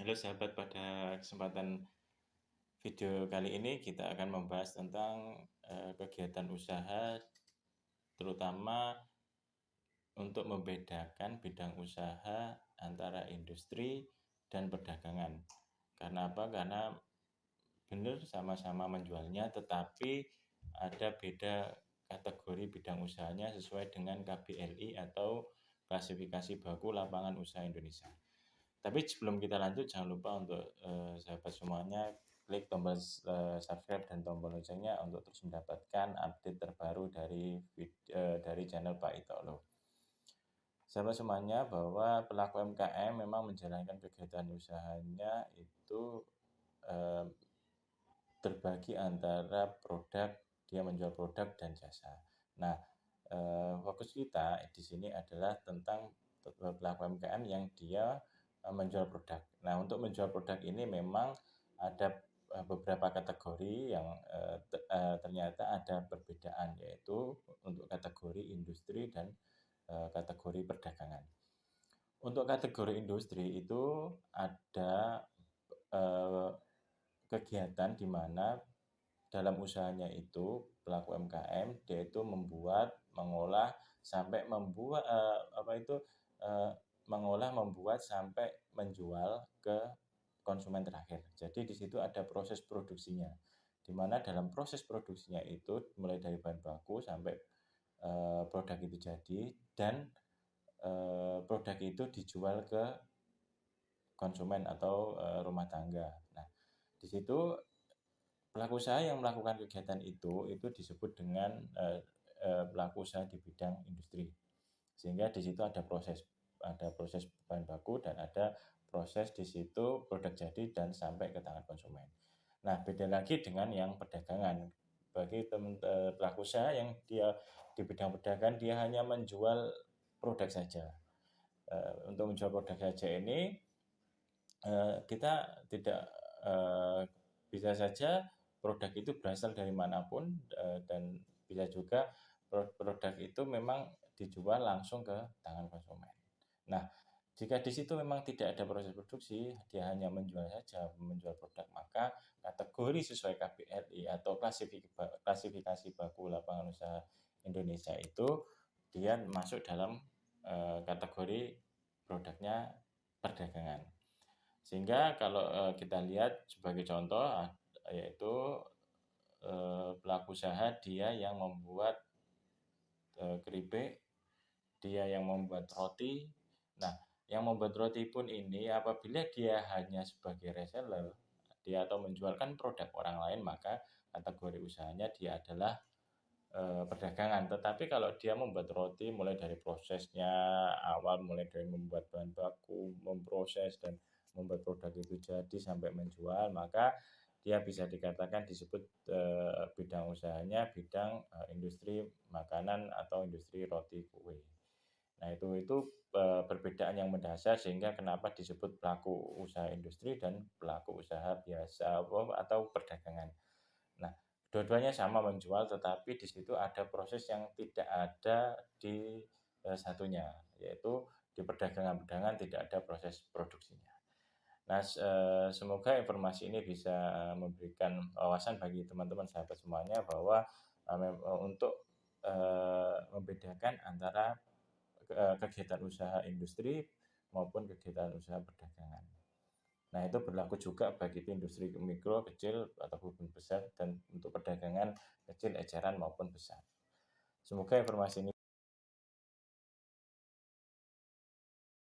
Halo sahabat, pada kesempatan video kali ini kita akan membahas tentang kegiatan usaha, terutama untuk membedakan bidang usaha antara industri dan perdagangan. Karena apa? Karena benar sama-sama menjualnya, tetapi ada beda kategori bidang usahanya sesuai dengan KBLI atau klasifikasi baku lapangan usaha Indonesia. Tapi sebelum kita lanjut, jangan lupa untuk sahabat semuanya klik tombol subscribe dan tombol loncengnya untuk terus mendapatkan update terbaru dari channel Pak Itolo. Sahabat semuanya, bahwa pelaku UMKM memang menjalankan kegiatan usahanya itu terbagi antara produk, dia menjual produk dan jasa. Nah, fokus kita di sini adalah tentang pelaku UMKM yang dia menjual produk. Nah, untuk menjual produk ini memang ada beberapa kategori yang ternyata ada perbedaan, yaitu untuk kategori industri dan kategori perdagangan. Untuk kategori industri itu ada kegiatan di mana dalam usahanya itu pelaku UMKM dia itu membuat, mengolah sampai membuat membuat sampai menjual ke konsumen terakhir. Jadi di situ ada proses produksinya, di mana dalam proses produksinya itu mulai dari bahan baku sampai produk itu jadi, dan produk itu dijual ke konsumen atau rumah tangga. Nah, di situ pelaku usaha yang melakukan kegiatan itu disebut dengan pelaku usaha di bidang industri. Sehingga di situ ada proses bahan baku dan ada proses di situ produk jadi dan sampai ke tangan konsumen. Nah, beda lagi dengan yang perdagangan. Bagi pelaku usaha yang dia di bidang perdagangan, dia hanya menjual produk saja. Untuk menjual produk saja ini kita tidak bisa saja produk itu berasal dari manapun, dan bisa juga produk itu memang dijual langsung ke tangan konsumen. Nah, jika di situ memang tidak ada proses produksi, dia hanya menjual saja, menjual produk, maka kategori sesuai KBLI atau klasifikasi baku lapangan usaha Indonesia itu dia masuk dalam kategori produknya perdagangan. Sehingga kalau kita lihat sebagai contoh, yaitu pelaku usaha dia yang membuat keripik, dia yang membuat roti. Nah, yang membuat roti pun ini apabila dia hanya sebagai reseller, dia atau menjualkan produk orang lain, maka kategori usahanya dia adalah perdagangan. Tetapi kalau dia membuat roti mulai dari prosesnya awal, mulai dari membuat bahan baku, memproses dan membuat produk itu jadi sampai menjual, maka dia bisa dikatakan disebut bidang usahanya bidang industri makanan atau industri roti kue. Nah, itu perbedaan yang mendasar sehingga kenapa disebut pelaku usaha industri dan pelaku usaha biasa atau perdagangan. Nah, dua-duanya sama menjual, tetapi di situ ada proses yang tidak ada di satunya, yaitu di perdagangan tidak ada proses produksinya. Nah, semoga informasi ini bisa memberikan wawasan bagi teman-teman sahabat semuanya bahwa untuk membedakan antara kegiatan usaha industri maupun kegiatan usaha perdagangan. Nah, itu berlaku juga bagi industri mikro, kecil, ataupun besar, dan untuk perdagangan kecil, eceran maupun besar. Semoga informasi ini